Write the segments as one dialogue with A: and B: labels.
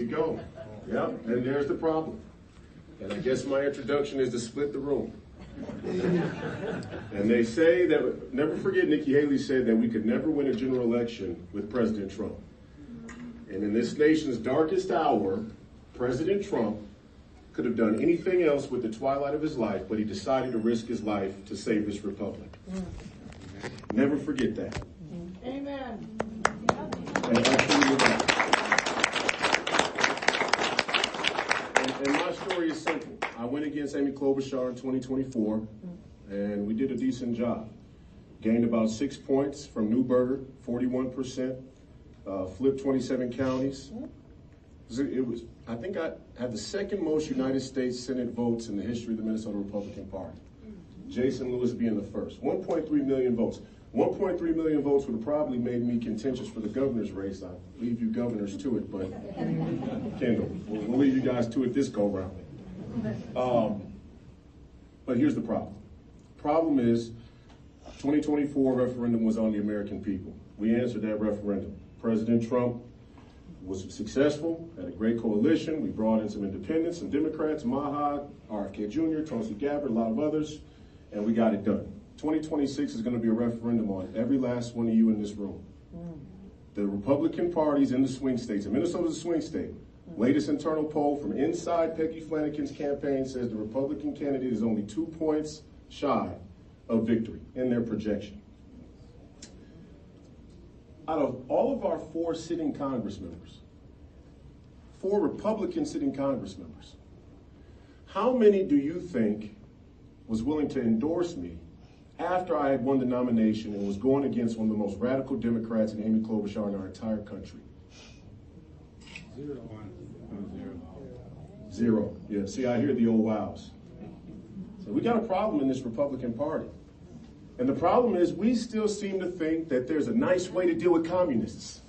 A: go. Yep, and there's the problem. And I guess my introduction is to split the room. And they say that, never forget Nikki Haley said that we could never win a general election with President Trump. And in this nation's darkest hour, President Trump could have done anything else with the twilight of his life, but he decided to risk his life to save this republic. Never forget that.
B: Amen.
A: And my story is simple. I went against Amy Klobuchar in 2024, and we did a decent job. Gained about 6 points from Neuberger, 41%, flipped 27 counties. I think I had the second most United States Senate votes in the history of the Minnesota Republican Party. Jason Lewis being the first. 1.3 million votes. 1.3 million votes would have probably made me contentious for the governor's race. I leave you governors to it, but Kendall, we'll leave you guys to it this go round. But here's the problem. Problem is, 2024 referendum was on the American people. We answered that referendum. President Trump was successful, had a great coalition. We brought in some independents, some Democrats, Maha, RFK Jr., Tulsi Gabbard, a lot of others, and we got it done. 2026 is going to be a referendum on every last one of you in this room. The Republican parties in the swing states, and Minnesota's a swing state. Latest internal poll from inside Peggy Flanagan's campaign says the Republican candidate is only 2 points shy of victory in their projection. Out of all of our 4 sitting Congress members, 4 Republican sitting Congress members, how many do you think was willing to endorse me after I had won the nomination and was going against one of the most radical Democrats in Amy Klobuchar in our entire country? 0. Yeah, see, I hear the old wows. So we got a problem in this Republican Party. And the problem is we still seem to think that there's a nice way to deal with communists.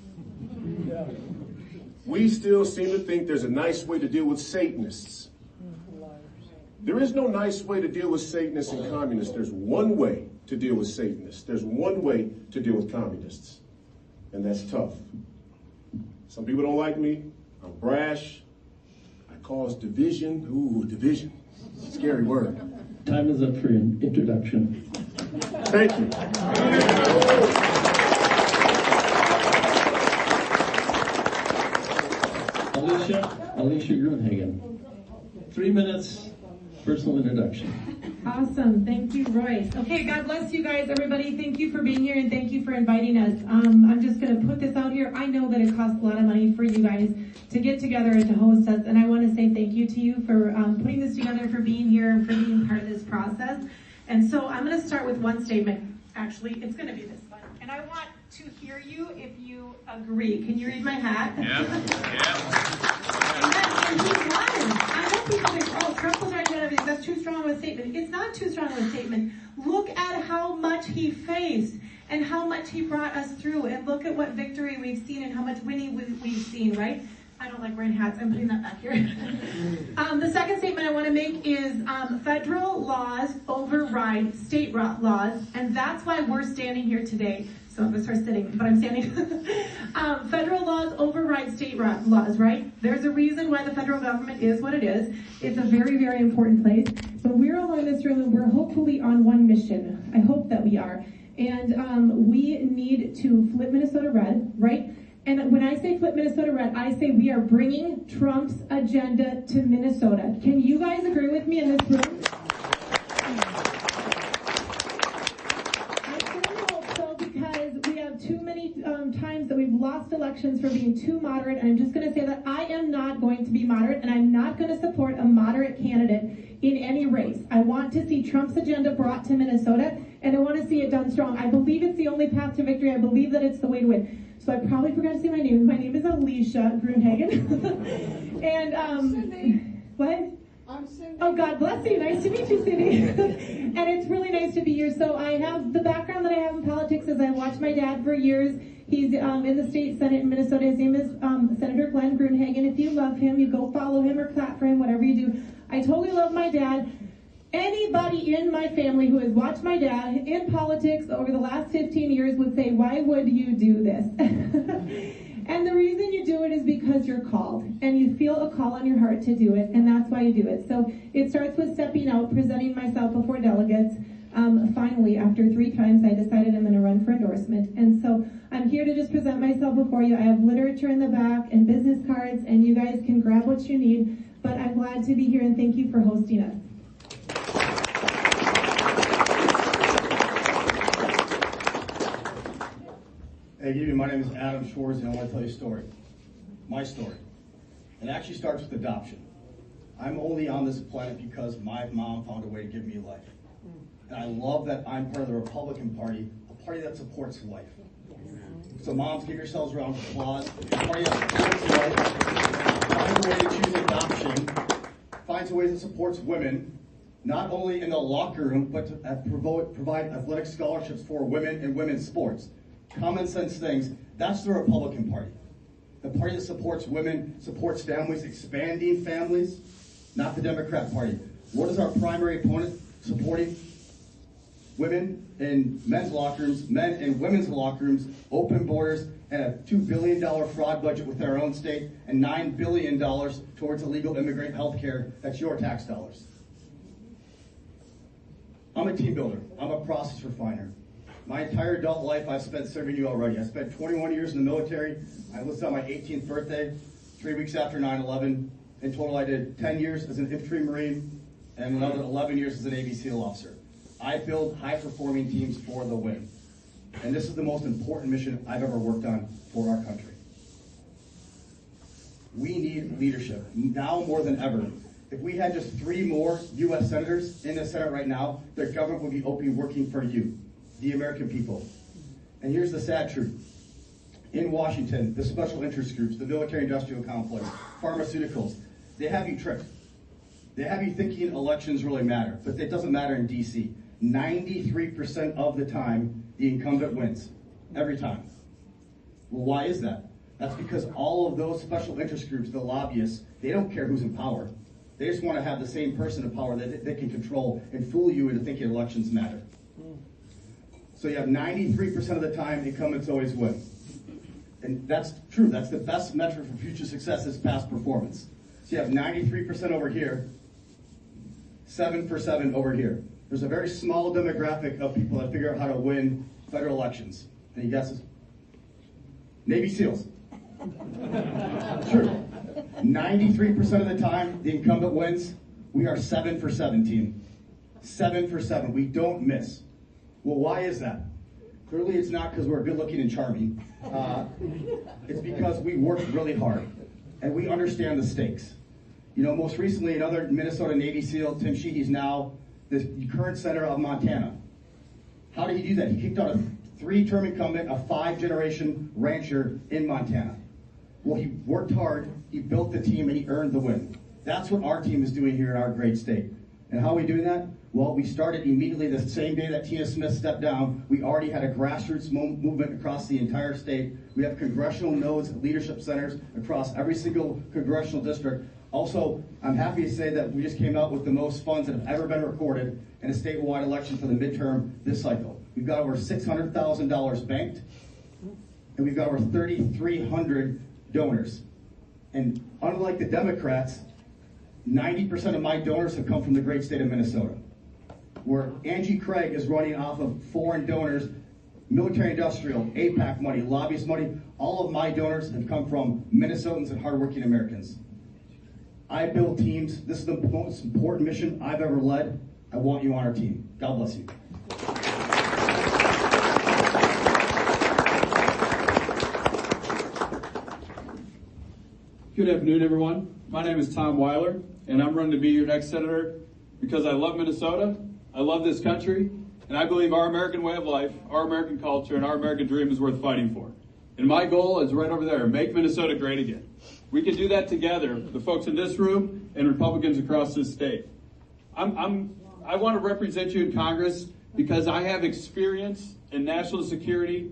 A: We still seem to think there's a nice way to deal with Satanists. There is no nice way to deal with Satanists and communists. There's one way to deal with Satanists. There's one way to deal with communists. And that's tough. Some people don't like me. I'm brash. I cause division. Ooh, division. Scary word.
C: Time is up for an introduction.
A: Thank you.
C: Alicia Gruenhagen. 3 minutes, personal introduction.
D: Awesome. Thank you, Royce. Okay, God bless you guys, everybody. Thank you for being here and thank you for inviting us. I'm just going to put this out here. I know that it costs a lot of money for you guys to get together and to host us, and I want to say thank you to you for putting this together, for being here, and for being part of this process. And so I'm going to start with one statement. Actually, it's going to be this one. And I want to hear you if you agree. Can you read my hat?
E: Yeah.
D: And he won. I hope people think, oh, Trump was right about everything. That's too strong of a statement. It's not too strong of a statement. Look at how much he faced and how much he brought us through. And look at what victory we've seen and how much winning we've seen, right? I don't like wearing hats. I'm putting that back here. The second statement I want to make is federal laws override state laws, and that's why we're standing here today. Some of us are sitting, but I'm standing. Federal laws override state laws, right? There's a reason why the federal government is what it is. It's a very, very important place. So we're all in this room, and we're hopefully on one mission. I hope that we are. And we need to flip Minnesota red, right? And when I say flip Minnesota red, I say we are bringing Trump's agenda to Minnesota. Can you guys agree with me in this room? I certainly hope so, because we have too many times that we've lost elections for being too moderate. And I'm just going to say that I am not going to be moderate, and I'm not going to support a moderate candidate in any race. I want to see Trump's agenda brought to Minnesota, and I want to see it done strong. I believe it's the only path to victory. I believe that it's the way to win. So I probably forgot to say my name. My name is Alicia Gruenhagen. And, what?
B: I'm Cindy.
D: Oh, God bless you. Nice to meet you, Cindy. And it's really nice to be here. So I have the background that I have in politics is I watched my dad for years. He's in the state senate in Minnesota. His name is Senator Glenn Gruenhagen. If you love him, you go follow him or clap for him, whatever you do. I totally love my dad. Anybody in my family who has watched my dad in politics over the last 15 years would say, why would you do this? And the reason you do it is because you're called, and you feel a call on your heart to do it, and that's why you do it. So it starts with stepping out, presenting myself before delegates. Finally, after 3 times, I decided I'm going to run for endorsement. And so I'm here to just present myself before you. I have literature in the back and business cards, and you guys can grab what you need. But I'm glad to be here, and thank you for hosting us.
E: Hey, good evening. My name is Adam Schwartz, and I want to tell you a story. My story. It actually starts with adoption. I'm only on this planet because my mom found a way to give me life. And I love that I'm part of the Republican Party, a party that supports life. So moms, give yourselves a round of applause. A party that supports life, finds a way to choose adoption, finds a way that supports women, not only in the locker room, but to provide athletic scholarships for women in women's sports. Common sense things. That's the Republican Party. The party that supports women, supports families, expanding families, not the Democrat Party. What is our primary opponent? Supporting women in men's locker rooms, men in women's locker rooms, open borders, and a $2 billion fraud budget with our own state, and $9 billion towards illegal immigrant health care. That's your tax dollars. I'm a team builder. I'm a process refiner. My entire adult life I've spent serving you already. I spent 21 years in the military. I enlisted on my 18th birthday, 3 weeks after 9/11. In total, I did 10 years as an infantry Marine and another 11 years as a Navy SEAL officer. I build high-performing teams for the win. And this is the most important mission I've ever worked on for our country. We need leadership, now more than ever. If we had just 3 more U.S. senators in the Senate right now, their government would be openly working for you, the American people. And here's the sad truth. In Washington, the special interest groups, the military-industrial complex, pharmaceuticals, they have you tricked. They have you thinking elections really matter, but it doesn't matter in D.C. 93% of the time, the incumbent wins. Every time. Well, why is that? That's because all of those special interest groups, the lobbyists, they don't care who's in power. They just want to have the same person in power that they can control and fool you into thinking elections matter. So you have 93% of the time, incumbents always win. And that's true. That's the best metric for future success is past performance. So you have 93% over here, 7 for 7 over here. There's a very small demographic of people that figure out how to win federal elections. Any guesses? Navy SEALs. True. 93% of the time, the incumbent wins. We are 7 for 7 team. 7 for 7. We don't miss. Well, why is that? Clearly, it's not because we're good looking and charming. It's because we work really hard and we understand the stakes. You know, most recently, another Minnesota Navy SEAL, Tim Sheehy's now the current senator of Montana. How did he do that? He kicked out a 3-term incumbent, a 5-generation rancher in Montana. Well, he worked hard, he built the team, and he earned the win. That's what our team is doing here in our great state. And how are we doing that? Well, we started immediately the same day that Tina Smith stepped down. We already had a grassroots movement across the entire state. We have congressional nodes, leadership centers across every single congressional district. Also, I'm happy to say that we just came out with the most funds that have ever been recorded in a statewide election for the midterm this cycle. We've got over $600,000 banked, and we've got over 3,300 donors. And unlike the Democrats, 90% of my donors have come from the great state of Minnesota, where Angie Craig is running off of foreign donors, military industrial, AIPAC money, lobbyist money. All of my donors have come from Minnesotans and hardworking Americans. I build teams. This is the most important mission I've ever led. I want you on our team. God bless you.
F: Good afternoon, everyone. My name is Tom Weiler, and I'm running to be your next senator because I love Minnesota, I love this country, and I believe our American way of life, our American culture, and our American dream is worth fighting for. And my goal is right over there, make Minnesota great again. We can do that together, the folks in this room and Republicans across this state. I want to represent you in Congress because I have experience in national security,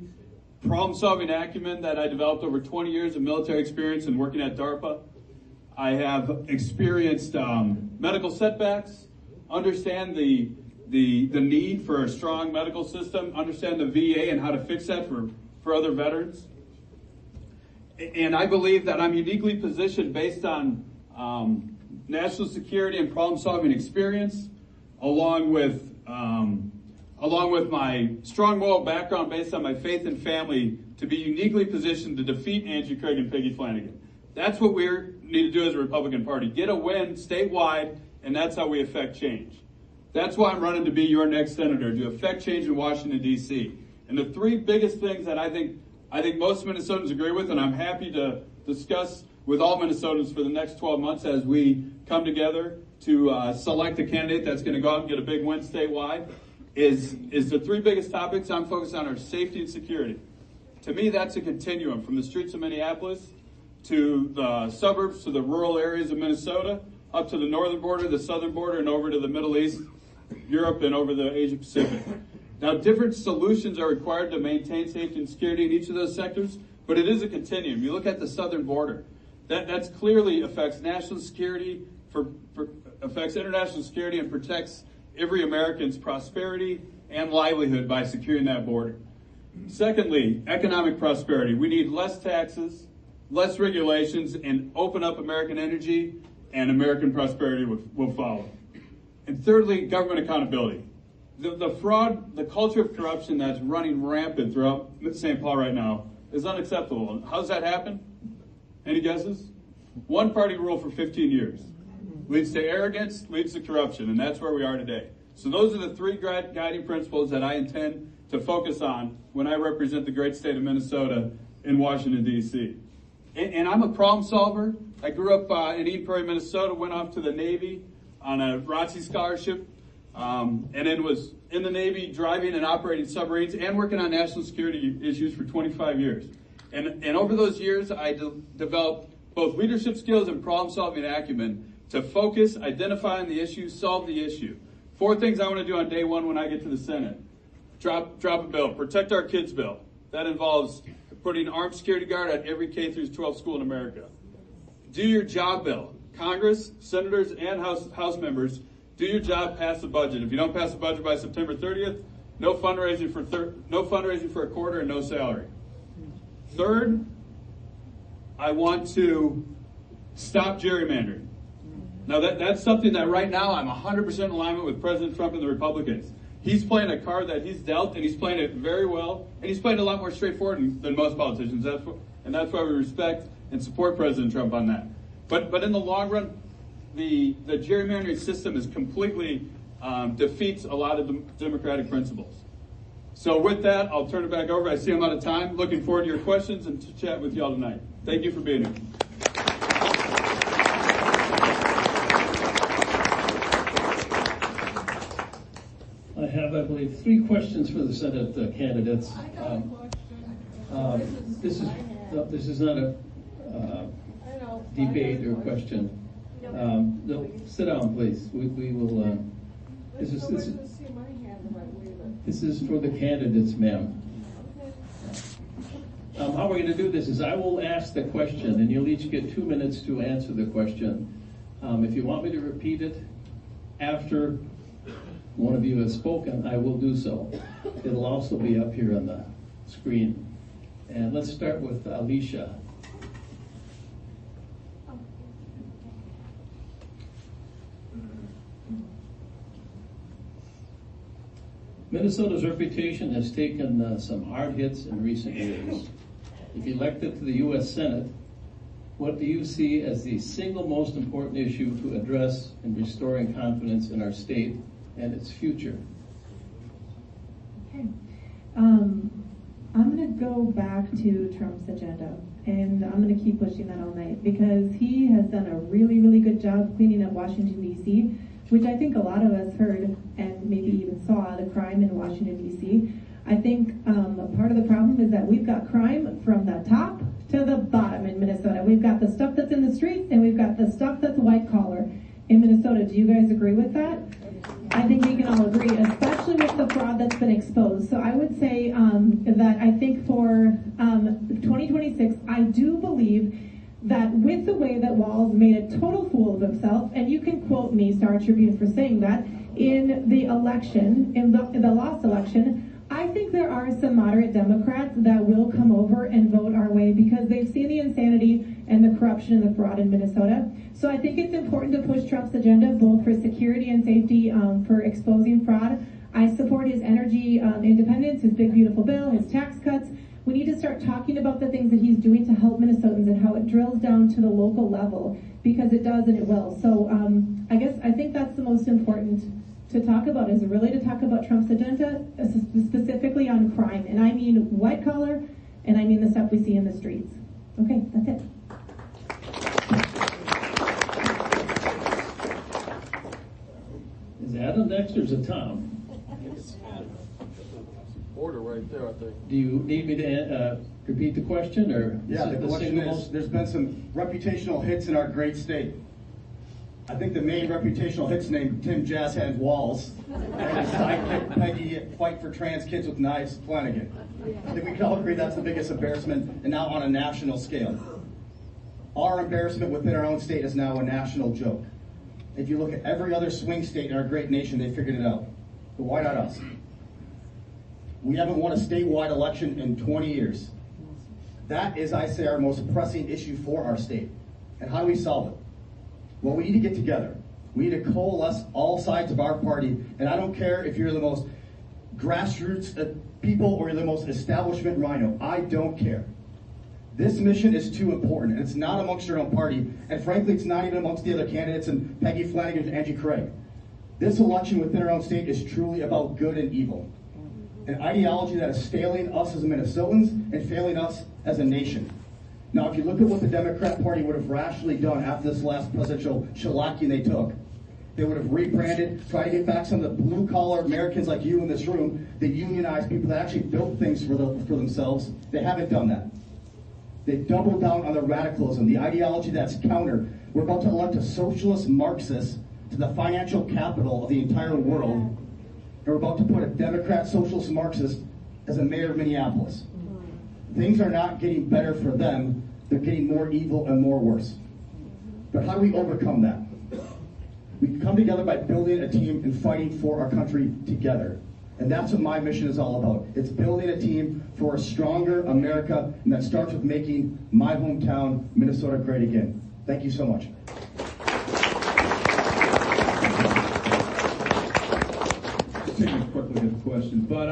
F: problem-solving acumen that I developed over 20 years of military experience and working at DARPA. I have experienced medical setbacks, understand the need for a strong medical system, understand the VA and how to fix that for other veterans. And I believe that I'm uniquely positioned based on national security and problem-solving experience, along with my strong moral background based on my faith and family, to be uniquely positioned to defeat Angie Craig and Peggy Flanagan. That's what we need to do as a Republican Party. Get a win statewide, and that's how we affect change. That's why I'm running to be your next senator, to affect change in Washington, D.C. And the three biggest things that I think most Minnesotans agree with, and I'm happy to discuss with all Minnesotans for the next 12 months as we come together to select a candidate that's going to go out and get a big win statewide, is the three biggest topics I'm focused on are safety and security. To me, that's a continuum from the streets of Minneapolis to the suburbs, to the rural areas of Minnesota, up to the northern border, the southern border, and over to the Middle East, Europe, and over the Asia Pacific. Now, different solutions are required to maintain safety and security in each of those sectors, but it is a continuum. You look at the southern border. That's clearly affects national security, affects international security, and protects every American's prosperity and livelihood by securing that border. Secondly, economic prosperity. We need less taxes, less regulations, and open up American energy, and American prosperity will follow. And thirdly, government accountability. The fraud, the culture of corruption that's running rampant throughout St. Paul right now is unacceptable. How does that happen? Any guesses? One party rule for 15 years. Leads to arrogance, leads to corruption, and that's where we are today. So those are the three guiding principles that I intend to focus on when I represent the great state of Minnesota in Washington, D.C. And I'm a problem solver. I grew up in Eden Prairie, Minnesota, went off to the Navy on a ROTC scholarship, and then was in the Navy driving and operating submarines and working on national security issues for 25 years. And over those years, I developed both leadership skills and problem-solving acumen to focus, identify on the issue, solve the issue. 4 things I want to do on day one when I get to the Senate. Drop a bill, protect our kids bill. That involves putting an armed security guard at every K through 12 school in America. Do your job bill. Congress, senators, and House members, do your job, pass the budget. If you don't pass the budget by September 30th, no fundraising for a quarter and no salary. Third, I want to stop gerrymandering. Now that's something that right now I'm 100% in alignment with President Trump and the Republicans. He's playing a card that he's dealt, and he's playing it very well, and he's playing it a lot more straightforward than most politicians. That's why we respect and support President Trump on that. But in the long run, the gerrymandering system is completely defeats a lot of democratic principles. So with that, I'll turn it back over. I see I'm out of time. Looking forward to your questions and to chat with y'all tonight. Thank you for being here.
C: I have, I believe, 3 questions for the Senate candidates.
B: I got a question.
C: This is not a
B: I know.
C: debate or question. No, sit down, please. We will. This is for the candidates, ma'am. How we're going to do this is I will ask the question, and you'll each get 2 minutes to answer the question. If you want me to repeat it after one of you has spoken, I will do so. It'll also be up here on the screen. And let's start with Alicia. Minnesota's reputation has taken some hard hits in recent years. If elected to the U.S. Senate, what do you see as the single most important issue to address in restoring confidence in our state and its future?
G: Okay. I'm going to go back to Trump's agenda, and I'm going to keep pushing that all night because he has done a really, really good job cleaning up Washington, D.C., which I think a lot of us heard and maybe even saw the crime in Washington, D.C. I think part of the problem is that we've got crime from the top to the bottom in Minnesota. We've got the stuff that's in the streets, and we've got the stuff that's white collar in Minnesota. Do you guys agree with that? I think we can all agree, especially with the fraud that's been exposed. So I would say that I think for 2026, I do believe that with the way that Walz made a total fool of himself, and you can quote me, Star Tribune, for saying that, in the election, in the last election, I think there are some moderate Democrats that will come over and vote our way because they've seen the insanity and the corruption and the fraud in Minnesota. So I think it's important to push Trump's agenda, both for security and safety, for exposing fraud. I support his energy independence, his big beautiful bill, his tax cuts. We need to start talking about the things that he's doing to help Minnesotans and how it drills down to the local level, because it does and it will. So I think that's the most important to talk about, is really to talk about Trump's agenda, specifically on crime. And I mean white collar, and I mean the stuff we see in the streets. Okay, that's it.
C: Is Adam next or is it Tom?
F: Order right there, I think.
C: Do you need me to repeat the question, or
E: Yeah,
C: is it
E: the question
C: single
E: is,
C: most-
E: there's been some reputational hits in our great state. I think the main reputational hits named Tim Jazz Hands Walls and his sidekick Peggy Fight for Trans Kids with Knives Flanagan. I think we can all agree that's the biggest embarrassment, and now on a national scale. Our embarrassment within our own state is now a national joke. If you look at every other swing state in our great nation, they figured it out. But why not us? We haven't won a statewide election in 20 years. That is, I say, our most pressing issue for our state. And how do we solve it? Well, we need to get together. We need to coalesce all sides of our party. And I don't care if you're the most grassroots people or you're the most establishment rhino. I don't care. This mission is too important, and it's not amongst your own party. And frankly, it's not even amongst the other candidates and Peggy Flanagan and Angie Craig. This election within our own state is truly about good and evil. An ideology that is failing us as Minnesotans and failing us as a nation. Now, if you look at what the Democrat Party would have rationally done after this last presidential shellacking they took, they would have rebranded, tried to get back some of the blue-collar Americans like you in this room, the unionized people that actually built things for themselves. They haven't done that. They doubled down on the radicalism, the ideology that's counter. We're about to elect a socialist Marxist to the financial capital of the entire world, and we're about to put a Democrat socialist Marxist as a mayor of Minneapolis. Things are not getting better for them. They're getting more evil and more worse. But how do we overcome that? We come together by building a team and fighting for our country together. And that's what my mission is all about. It's building a team for a stronger America, and that starts with making my hometown, Minnesota, great again. Thank you so much.
F: Just taking a quick look at the questions, but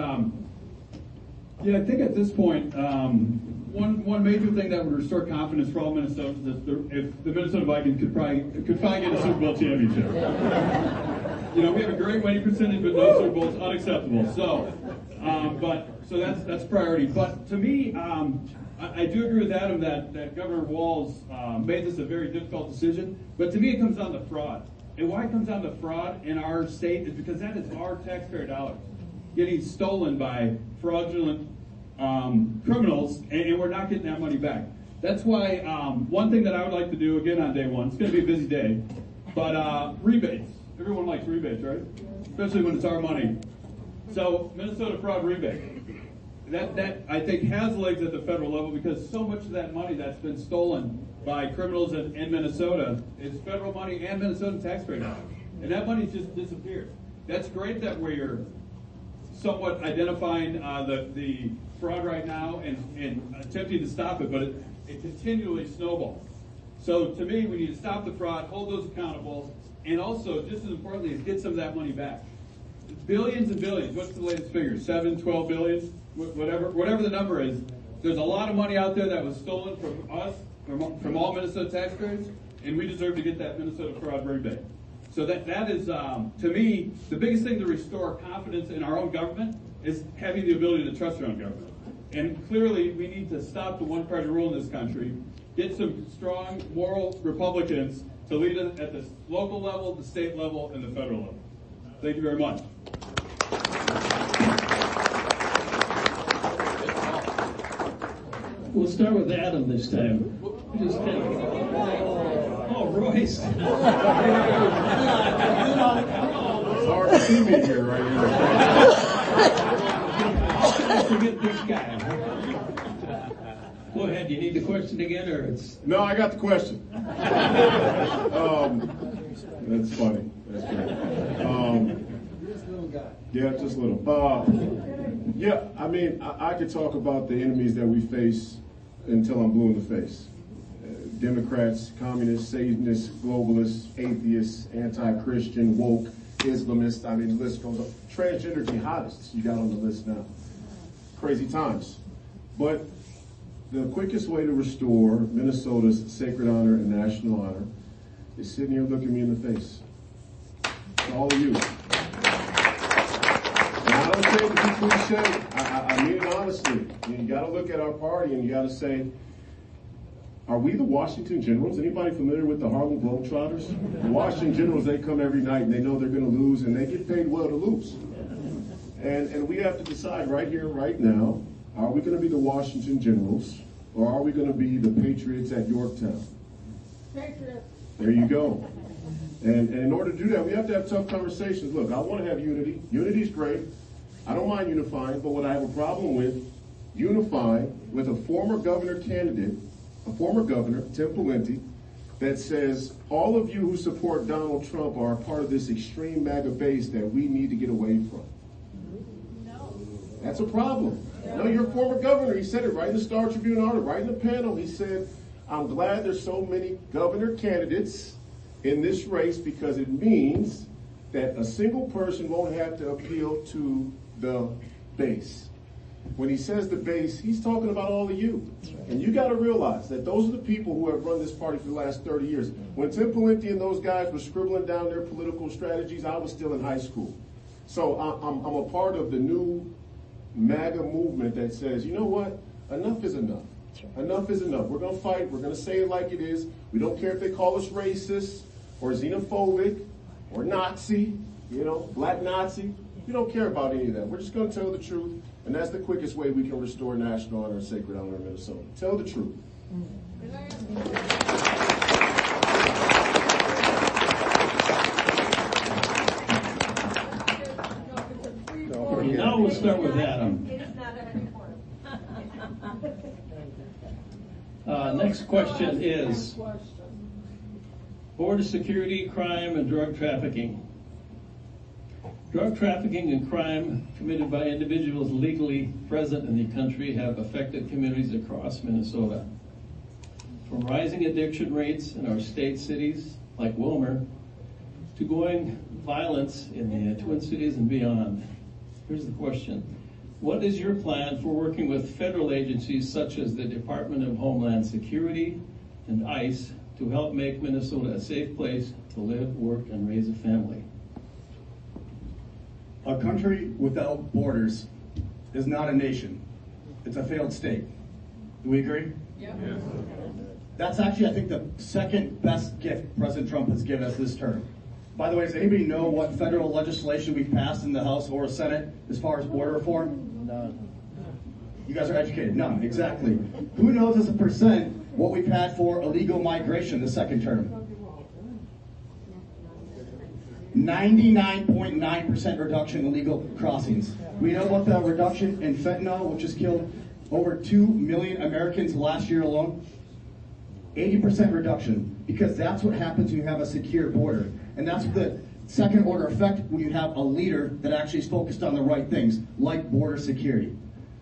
F: yeah, I think at this point, one major thing that would restore confidence for all Minnesotans is if the Minnesota Vikings could finally get a Super Bowl championship. You know, we have a great winning percentage, but no Super Bowls, unacceptable. So, so that's priority. But to me, I do agree with Adam that Governor Walz made this a very difficult decision. But to me, it comes down to fraud. And why it comes down to fraud in our state is because that is our taxpayer dollars getting stolen by fraudulent criminals, and we're not getting that money back. That's why one thing that I would like to do again on day one, it's going to be a busy day, but rebates. Everyone likes rebates, right? Especially when it's our money. So Minnesota fraud rebate. That I think has legs at the federal level because so much of that money that's been stolen by criminals in Minnesota is federal money and Minnesota taxpayer dollars. And that money just disappeared. That's great that we're somewhat identifying the fraud right now and attempting to stop it, but it continually snowballs. So to me, we need to stop the fraud, hold those accountable, and also, just as importantly, is get some of that money back. Billions and billions. What's the latest figure? 7, 12 billion? Whatever the number is. There's a lot of money out there that was stolen from us, from all Minnesota taxpayers, and we deserve to get that Minnesota fraud rebate. So that is, to me, the biggest thing to restore confidence in our own government is having the ability to trust our own government. And clearly, we need to stop the one-party rule in this country, get some strong, moral Republicans to lead us at the local level, the state level, and the federal level. Thank you very much.
C: We'll start with Adam this time. Just take Oh, Royce.
A: It's hard to see me here right now.
C: Forget this guy. Go ahead. You need the question again, or it's?
A: No, I got the question. That's funny. That's great. Yeah, just little. Yeah, I mean, I could talk about the enemies that we face until I'm blue in the face. Democrats, communists, Satanists, globalists, atheists, anti-Christian, woke, Islamists. I mean, the list goes up. Transgender jihadists you got on the list now. Crazy times. But the quickest way to restore Minnesota's sacred honor and national honor is sitting here looking me in the face. To all of you. And I don't say it to be cliche. I mean it honestly. You got to look at our party and you got to say, are we the Washington Generals? Anybody familiar with the Harlem Globetrotters? The Washington Generals, they come every night and they know they're going to lose and they get paid well to lose. And we have to decide right here, right now, are we going to be the Washington Generals or are we going to be the Patriots at Yorktown?
B: Patriots.
A: There you go. And in order to do that, we have to have tough conversations. Look, I want to have unity. Unity is great. I don't mind unifying, but what I have a problem with, unifying with a former governor candidate, a former governor, Tim Pawlenty, that says all of you who support Donald Trump are a part of this extreme MAGA base that we need to get away from.
B: No.
A: That's a problem. No, you're a former governor. He said it right in the Star Tribune article, right in the panel. He said, I'm glad there's so many governor candidates in this race because it means that a single person won't have to appeal to the base. When he says the base, he's talking about all of you. And you got to realize that those are the people who have run this party for the last 30 years. When Tim Pawlenty and those guys were scribbling down their political strategies, I was still in high school. So I'm a part of the new MAGA movement that says, you know what? Enough is enough. Enough is enough. We're going to fight. We're going to say it like it is. We don't care if they call us racist or xenophobic or Nazi, black Nazi. We don't care about any of that. We're just going to tell the truth. And that's the quickest way we can restore national honor and sacred honor in Minnesota. Tell the truth.
C: Now we'll start with Adam. Next question is border security, crime, and drug trafficking. Drug trafficking and crime committed by individuals legally present in the country have affected communities across Minnesota. From rising addiction rates in our state cities, like Willmar, to growing violence in the Twin Cities and beyond. Here's the question. What is your plan for working with federal agencies such as the Department of Homeland Security and ICE to help make Minnesota a safe place to live, work, and raise a family?
E: A country without borders is not a nation. It's a failed state. Do we agree?
B: Yeah.
E: That's actually, I think, the second best gift President Trump has given us this term. By the way, does anybody know what federal legislation we've passed in the House or Senate as far as border reform? None. You guys are educated. None, exactly. Who knows as a percent what we've had for illegal migration the second term? 99.9% reduction in illegal crossings. We know about the reduction in fentanyl, which has killed over 2 million Americans last year alone. 80% reduction, because that's what happens when you have a secure border. And that's the second order effect when you have a leader that actually is focused on the right things, like border security.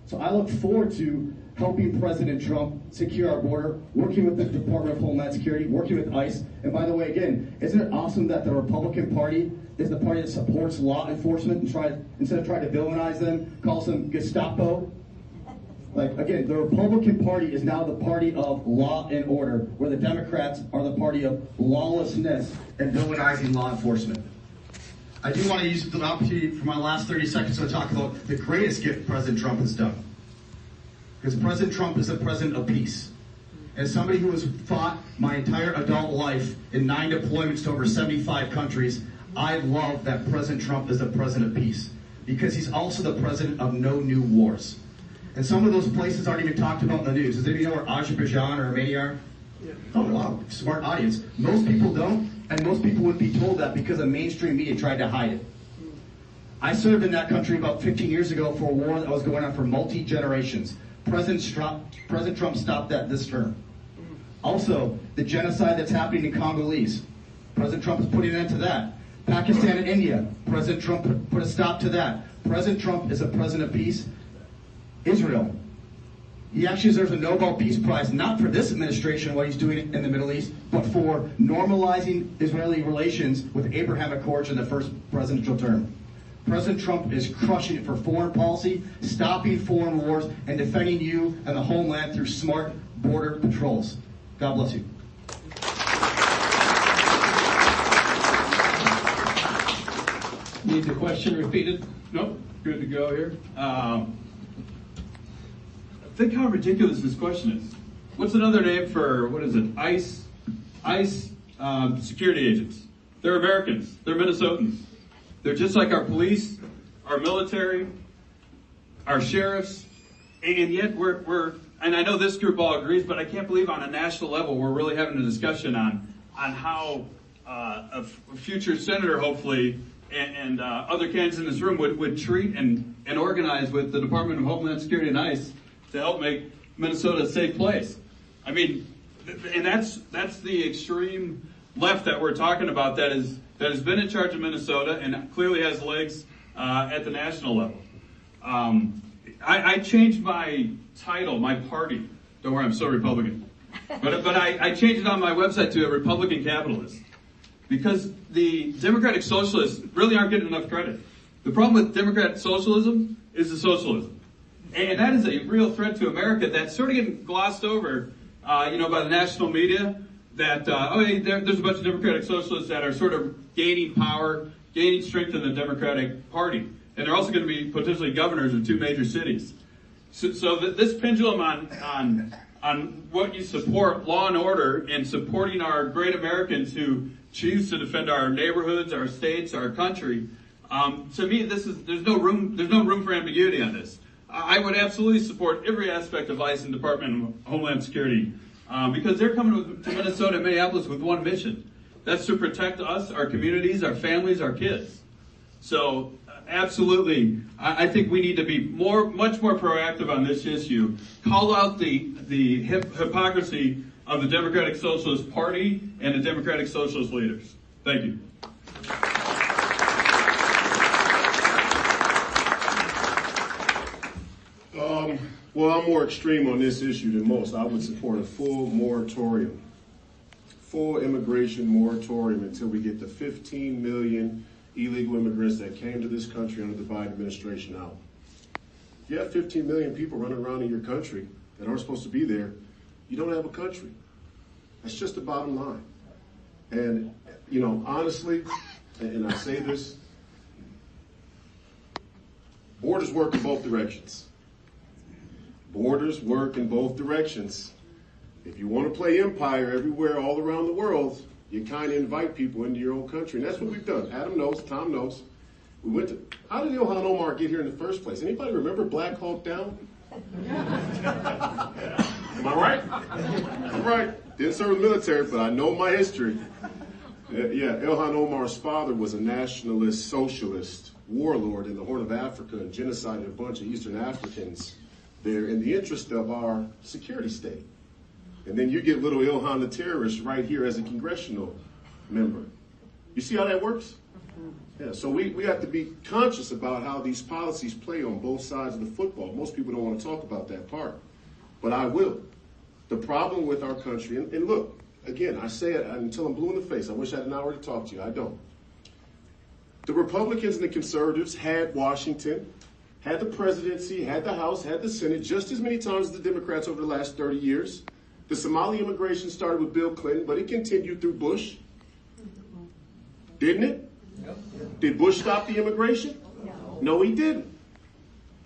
E: So I look forward to helping President Trump secure our border, working with the Department of Homeland Security, working with ICE. And by the way, again, isn't it awesome that the Republican Party is the party that supports law enforcement and instead of trying to villainize them, calls them Gestapo? Like, again, the Republican Party is now the party of law and order, where the Democrats are the party of lawlessness and villainizing law enforcement. I do want to use the opportunity for my last 30 seconds to talk about the greatest gift President Trump has done. Because President Trump is the president of peace. As somebody who has fought my entire adult life in 9 deployments to over 75 countries, I love that President Trump is the president of peace. Because he's also the president of no new wars. And some of those places aren't even talked about in the news. Does anybody know where Azerbaijan or Armenia are? Yeah. Oh, wow, smart audience. Most people don't, and most people wouldn't be told that because the mainstream media tried to hide it. I served in that country about 15 years ago for a war that was going on for multi-generations. President Trump stopped that this term. Also, the genocide that's happening in Congolese. President Trump is putting an end to that. Pakistan and India, President Trump put a stop to that. President Trump is a president of peace. Israel, he actually deserves a Nobel Peace Prize, not for this administration, what he's doing in the Middle East, but for normalizing Israeli relations with Abraham Accords in the first presidential term. President Trump is crushing it for foreign policy, stopping foreign wars, and defending you and the homeland through smart border patrols. God bless you.
C: Need the question repeated?
F: Nope, good to go here. Think how ridiculous this question is. What's another name for, what is it, ICE security agents? They're Americans. They're Minnesotans. They're just like our police, our military, our sheriffs, and yet we're and I know this group all agrees, but I can't believe on a national level we're really having a discussion on how a future senator, hopefully, and other candidates in this room would treat and organize with the Department of Homeland Security and ICE to help make Minnesota a safe place. I mean, and that's the extreme left that we're talking about that has been in charge of Minnesota and clearly has legs at the national level. I changed my title, my party. Don't worry, I'm still Republican. But I changed it on my website to a Republican capitalist. Because the Democratic Socialists really aren't getting enough credit. The problem with Democratic socialism is the socialism. And that is a real threat to America that's sort of getting glossed over, by the national media. That, there's a bunch of Democratic Socialists that are sort of gaining power, gaining strength in the Democratic Party. And they're also going to be potentially governors of 2 major cities. So this pendulum on what you support, law and order, and supporting our great Americans who choose to defend our neighborhoods, our states, our country. To me, there's no room for ambiguity on this. I would absolutely support every aspect of ICE and Department of Homeland Security because they're coming to Minnesota and Minneapolis with one mission. That's to protect us, our communities, our families, our kids. So absolutely, I think we need to be much more proactive on this issue. Call out the hypocrisy of the Democratic Socialist Party and the Democratic Socialist leaders. Thank you.
A: Well, I'm more extreme on this issue than most. I would support a full moratorium, full immigration moratorium until we get the 15 million illegal immigrants that came to this country under the Biden administration out. If you have 15 million people running around in your country that aren't supposed to be there, you don't have a country. That's just the bottom line. And, honestly, and I say this, borders work in both directions. Borders work in both directions. If you want to play empire everywhere, all around the world, you kind of invite people into your own country. And that's what we've done. Adam knows, Tom knows. How did Ilhan Omar get here in the first place? Anybody remember Black Hawk Down? Am I right? I'm right. Didn't serve in the military, but I know my history. Yeah, Ilhan Omar's father was a nationalist, socialist warlord in the Horn of Africa and genocided a bunch of Eastern Africans there in the interest of our security state. And then you get little Ilhan the terrorist right here as a congressional member. You see how that works? Yeah, so we have to be conscious about how these policies play on both sides of the football. Most people don't want to talk about that part, but I will. The problem with our country, and look, again, I say it until I'm blue in the face. I wish I had an hour to talk to you. I don't. The Republicans and the conservatives had Washington, had the presidency, had the House, had the Senate just as many times as the Democrats over the last 30 years. The Somali immigration started with Bill Clinton, but it continued through Bush. Didn't it? Yep. Did Bush stop the immigration? No, he didn't.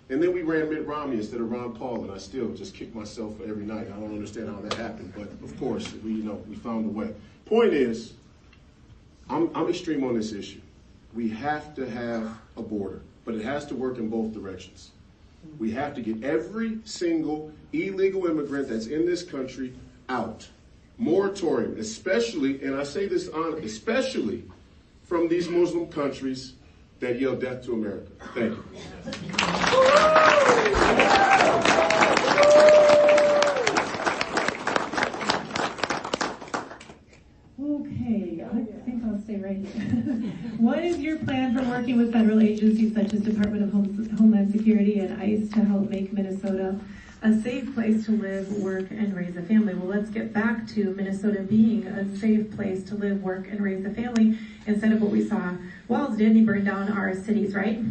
A: And then we ran Mitt Romney instead of Ron Paul, and I still just kick myself every night. I don't understand how that happened, but of course, we found a way. Point is, I'm extreme on this issue. We have to have a border, but it has to work in both directions. We have to get every single illegal immigrant that's in this country out. Moratorium, especially, and I say this honestly, especially from these Muslim countries that yell death to America. Thank you.
G: Okay, I think I'll stay right here. What is your plan for working with federal agencies such as Department of Homeland Security and ICE to help make Minnesota a safe place to live, work, and raise a family? Well, let's get back to Minnesota being a safe place to live, work, and raise a family instead of what we saw Wells did. He burned down our cities, right?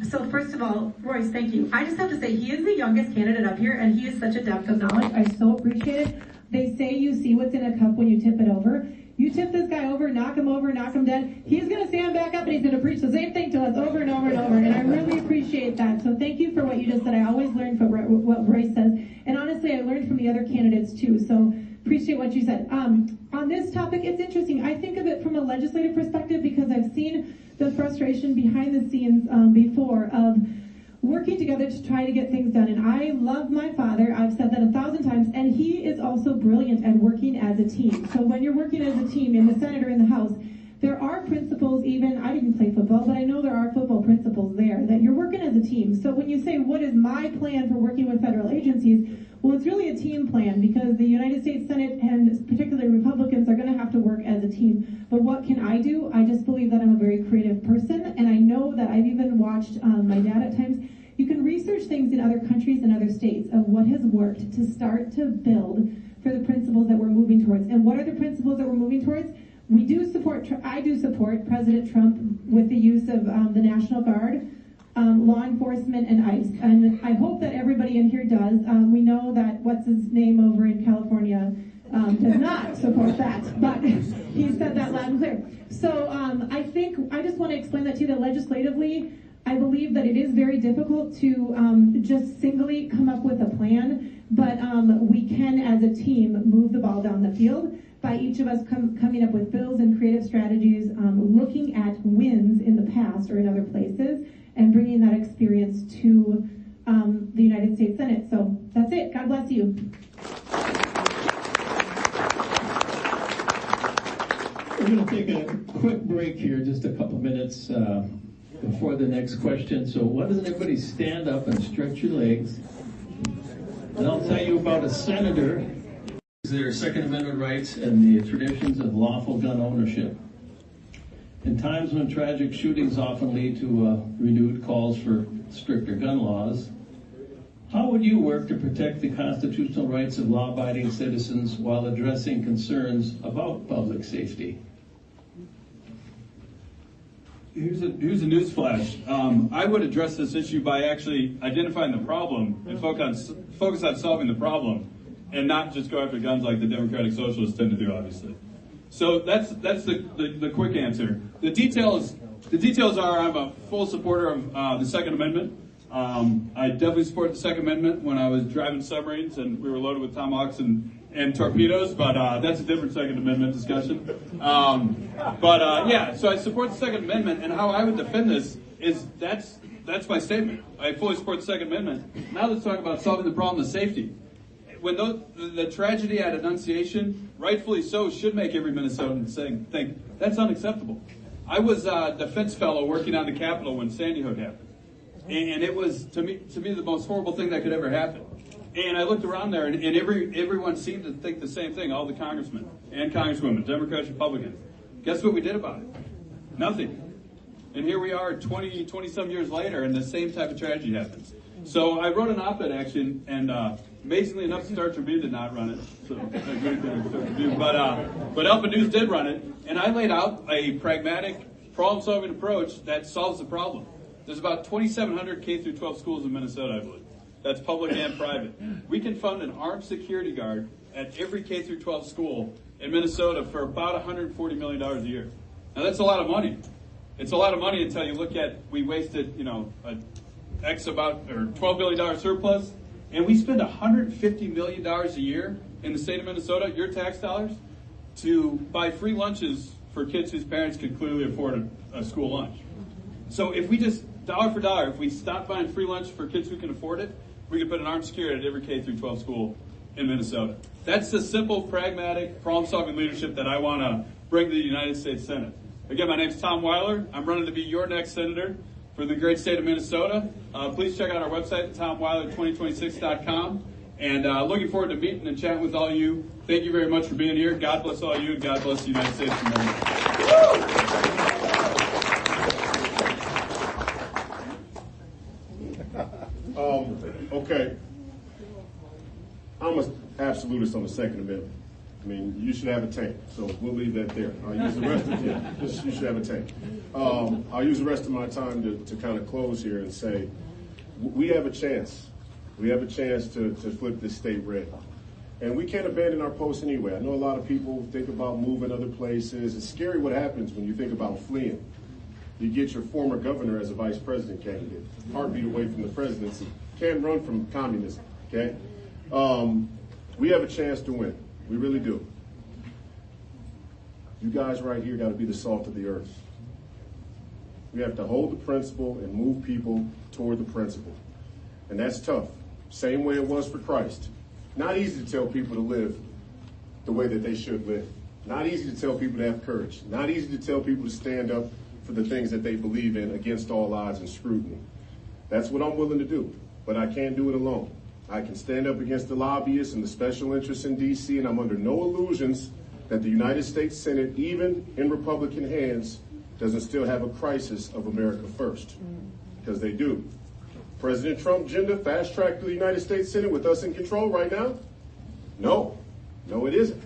G: So first of all, Royce, thank you. I just have to say, he is the youngest candidate up here, and he is such a depth of knowledge. I so appreciate it. They say you see what's in a cup when you tip it over. You tip this guy over, knock him dead. He's going to stand back up and he's going to preach the same thing to us over and over and over. And I really appreciate that. So thank you for what you just said. I always learn from what Royce says. And honestly, I learned from the other candidates too. So appreciate what you said. On this topic, it's interesting. I think of it from a legislative perspective because I've seen the frustration behind the scenes before of working together to try to get things done. And I love my father. I've said that 1,000 times. And he is also brilliant at working as a team. So when you're working as a team in the Senate or in the House, there are principles even, I didn't play football, but I know there are football principles there, that you're working as a team. So when you say, what is my plan for working with federal agencies? Well, it's really a team plan because the United States Senate and particularly Republicans are going to have to work as a team. But what can I do? I just believe that I'm a very creative person, and I know that I've even watched my dad at times. You can research things in other countries and other states of what has worked to start to build for the principles that we're moving towards. And what are the principles that we're moving towards? I do support President Trump with the use of the National Guard, law enforcement, and ICE. And I hope that everybody in here does. We know that what's his name over in California does not support that, but he said that loud and clear. So I just want to explain that to you that legislatively, I believe that it is very difficult to just singly come up with a plan, but we can, as a team, move the ball down the field by each of us coming up with bills and creative strategies, looking at wins in the past or in other places, and bringing that experience to the United States Senate. So that's it. God bless you.
C: We're going to take a quick break here, just a couple minutes before the next question. So why doesn't everybody stand up and stretch your legs? And I'll tell you about a senator, their Second Amendment rights and the traditions of lawful gun ownership. In times when tragic shootings often lead to renewed calls for stricter gun laws, how would you work to protect the constitutional rights of law-abiding citizens while addressing concerns about public safety?
F: Here's a news flash. I would address this issue by actually identifying the problem and focus on solving the problem, and not just go after guns like the Democratic Socialists tend to do, obviously. So that's the quick answer. The details are I'm a full supporter of the Second Amendment. I definitely support the Second Amendment when I was driving submarines and we were loaded with tomahawks and torpedoes, but that's a different Second Amendment discussion. So I support the Second Amendment, and how I would defend this is that's my statement. I fully support the Second Amendment. Now let's talk about solving the problem of safety. When the tragedy at Annunciation, rightfully so, should make every Minnesotan think that's unacceptable. I was a defense fellow working on the Capitol when Sandy Hook happened, and it was to me the most horrible thing that could ever happen. And I looked around there, and everyone seemed to think the same thing. All the congressmen and congresswomen, Democrats, Republicans. Guess what we did about it? Nothing. And here we are 20-some years later, and the same type of tragedy happens. So I wrote an op-ed, actually, and amazingly enough, Star Tribune did not run it. So I agree with Star Tribune, but Alpha News did run it, and I laid out a pragmatic, problem-solving approach that solves the problem. There's about 2,700 K-12 schools in Minnesota, I believe. That's public and private. We can fund an armed security guard at every K-12 school in Minnesota for about $140 million a year. Now that's a lot of money. It's a lot of money until you look at, we wasted, $12 billion surplus, and we spend $150 million a year in the state of Minnesota, your tax dollars, to buy free lunches for kids whose parents can clearly afford a school lunch. So if we just, dollar for dollar, if we stop buying free lunch for kids who can afford it, we could put an armed security at every K-12 school in Minnesota. That's the simple, pragmatic, problem-solving leadership that I want to bring to the United States Senate. Again, my name's Tom Weiler. I'm running to be your next senator for the great state of Minnesota. Please check out our website, TomWeiler2026.com. And looking forward to meeting and chatting with all you. Thank you very much for being here. God bless all you, and God bless the United States of America.
A: Okay. I'm an absolutist on the Second Amendment. I mean, you should have a tank, so we'll leave that there. I'll use the rest of you should have a tank. I'll use the rest of my time to kind of close here and say, we have a chance. We have a chance to flip this state red. And we can't abandon our posts anyway. I know a lot of people think about moving other places. It's scary what happens when you think about fleeing. You get your former governor as a vice president candidate, heartbeat away from the presidency. Can't run from communism, okay? We have a chance to win. We really do. You guys right here got to be the salt of the earth. We have to hold the principle and move people toward the principle. And that's tough. Same way it was for Christ. Not easy to tell people to live the way that they should live. Not easy to tell people to have courage. Not easy to tell people to stand up for the things that they believe in against all odds and scrutiny. That's what I'm willing to do, but I can't do it alone. I can stand up against the lobbyists and the special interests in D.C., and I'm under no illusions that the United States Senate, even in Republican hands, doesn't still have a crisis of America first, because they do. President Trump agenda fast-tracked to the United States Senate with us in control right now? No, it isn't.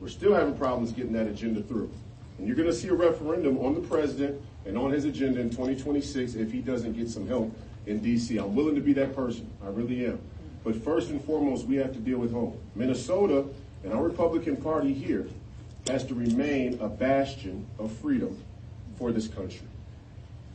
A: We're still having problems getting that agenda through. And you're going to see a referendum on the president and on his agenda in 2026 if he doesn't get some help in D.C. I'm willing to be that person. I really am. But first and foremost, we have to deal with home. Minnesota and our Republican Party here has to remain a bastion of freedom for this country.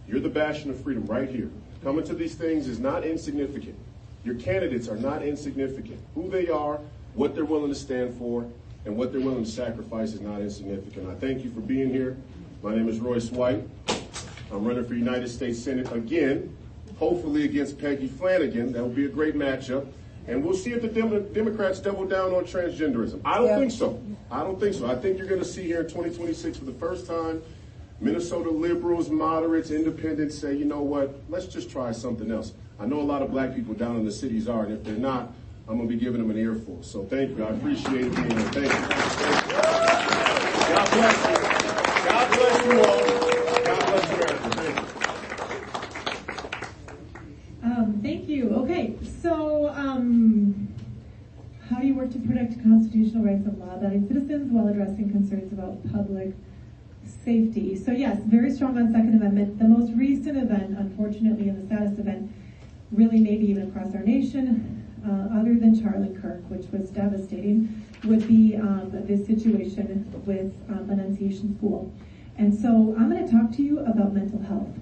A: You're the bastion of freedom right here. Coming to these things is not insignificant. Your candidates are not insignificant. Who they are, what they're willing to stand for, and what they're willing to sacrifice is not insignificant. I thank you for being here. My name is Royce White. I'm running for United States Senate again, hopefully against Peggy Flanagan. That will be a great matchup. And we'll see if the Democrats double down on transgenderism. I don't think so. I think you're going to see here in 2026 for the first time, Minnesota liberals, moderates, independents say, you know what, let's just try something else. I know a lot of black people down in the cities are, and if they're not, I'm going to be giving them an earful. So thank you. I appreciate it being here. Thank you. God bless you. God bless you all. God bless America. Thank you.
G: Thank you. Okay, so how do you work to protect constitutional rights of law-abiding citizens while addressing concerns about public safety? So yes, very strong on Second Amendment. The most recent event, unfortunately, and the saddest event, really maybe even across our nation, other than Charlie Kirk, which was devastating, would be this situation with Annunciation School. And so I'm going to talk to you about mental health.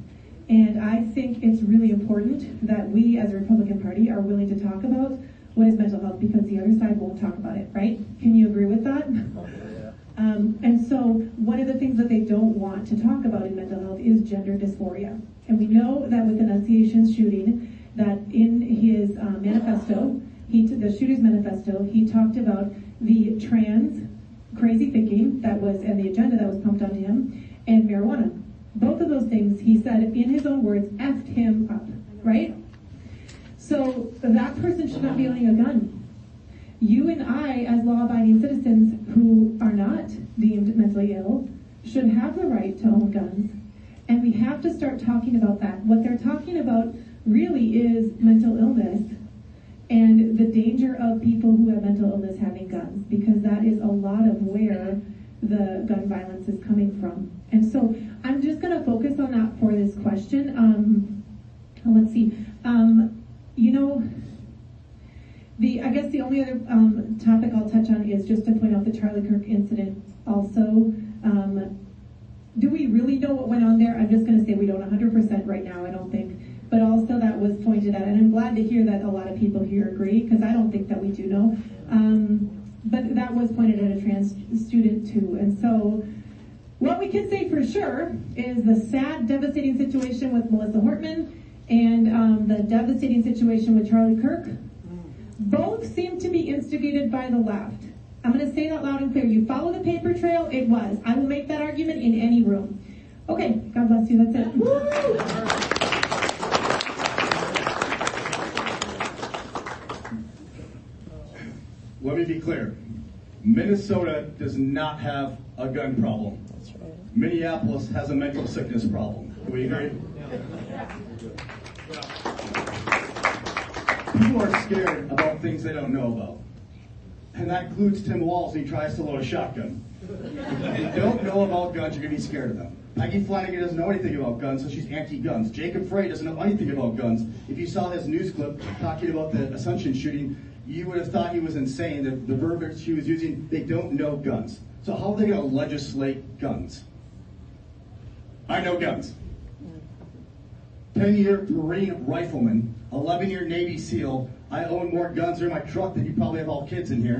G: And I think it's really important that we as a Republican Party are willing to talk about what is mental health, because the other side won't talk about it, right? Can you agree with that? And so one of the things that they don't want to talk about in mental health is gender dysphoria. And we know that with Annunciation's shooting, that in his manifesto, the shooter's manifesto, he talked about the trans crazy thinking that was, and the agenda that was pumped onto him, and marijuana. Both of those things, he said, in his own words, effed him up, right? So that person should not be owning a gun. You and I, as law-abiding citizens who are not deemed mentally ill, should have the right to own guns. And we have to start talking about that. What they're talking about really is mental illness and the danger of people who have mental illness having guns, because that is a lot of where the gun violence is coming from. And so I'm just going to focus on that for this question. Let's see. I guess the only other topic I'll touch on is just to point out the Charlie Kirk incident also. Do we really know what went on there? I'm just going to say we don't 100% right now, I don't think. But also that was pointed at, and I'm glad to hear that a lot of people here agree, because I don't think that we do know. But that was pointed at a trans student too. And so what we can say for sure is the sad, devastating situation with Melissa Hortman and the devastating situation with Charlie Kirk, both seem to be instigated by the left. I'm going to say that loud and clear. You follow the paper trail, it was. I will make that argument in any room. Okay, God bless you, that's it. Woo!
E: Let me be clear. Minnesota does not have a gun problem.
H: That's right.
E: Minneapolis has a mental sickness problem. Do we agree? People are scared about things they don't know about. And that includes Tim Walz, he tries to load a shotgun. If you don't know about guns, you're going to be scared of them. Peggy Flanagan doesn't know anything about guns, so she's anti-guns. Jacob Frey doesn't know anything about guns. If you saw his news clip talking about the Assumption shooting, you would have thought he was insane. The verbiage he was using, they don't know guns. So how are they going to legislate guns? I know guns. 10-year Marine rifleman, 11-year Navy SEAL. I own more guns in my truck than you probably have all kids in here.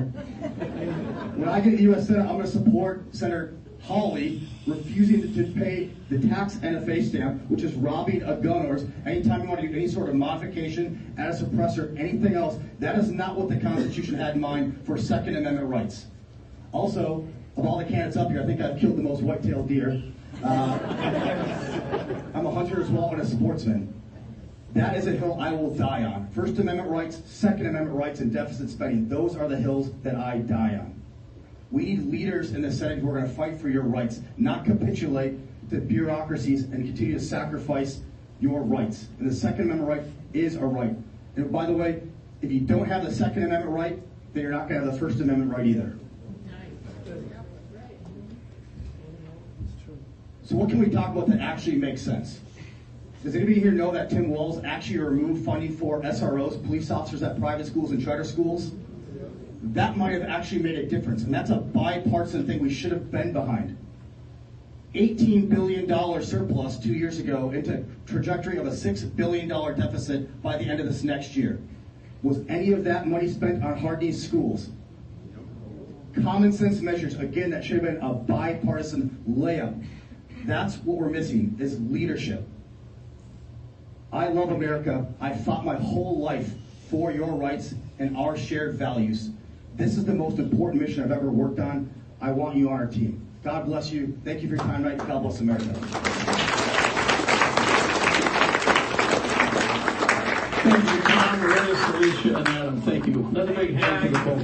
E: When I get to U.S. Senate, I'm going to support Senator Hawley refusing to pay the tax NFA stamp, which is robbing of gun owners. Anytime you want to do any sort of modification, add a suppressor, anything else, that is not what the Constitution had in mind for Second Amendment rights. Also, of all the candidates up here, I think I've killed the most white-tailed deer. I'm a hunter as well and a sportsman. That is a hill I will die on. First Amendment rights, Second Amendment rights, and deficit spending. Those are the hills that I die on. We need leaders in the Senate who are going to fight for your rights, not capitulate to bureaucracies and continue to sacrifice your rights. And the Second Amendment right is a right. And by the way, if you don't have the Second Amendment right, then you're not going to have the First Amendment right either. So what can we talk about that actually makes sense? Does anybody here know that Tim Walz actually removed funding for SROs, police officers at private schools and charter schools? That might have actually made a difference, and that's a bipartisan thing we should have been behind. $18 billion surplus 2 years ago into trajectory of a $6 billion deficit by the end of this next year. Was any of that money spent on hardening schools? Common sense measures, again, that should have been a bipartisan layup. That's what we're missing, is leadership. I love America. I fought my whole life for your rights and our shared values. This is the most important mission I've ever worked on. I want you on our team. God bless you. Thank you for your time tonight. God bless America.
C: Thank you, Tom, Reyes, Alicia, and Adam. Thank you. Another big hand for the folks.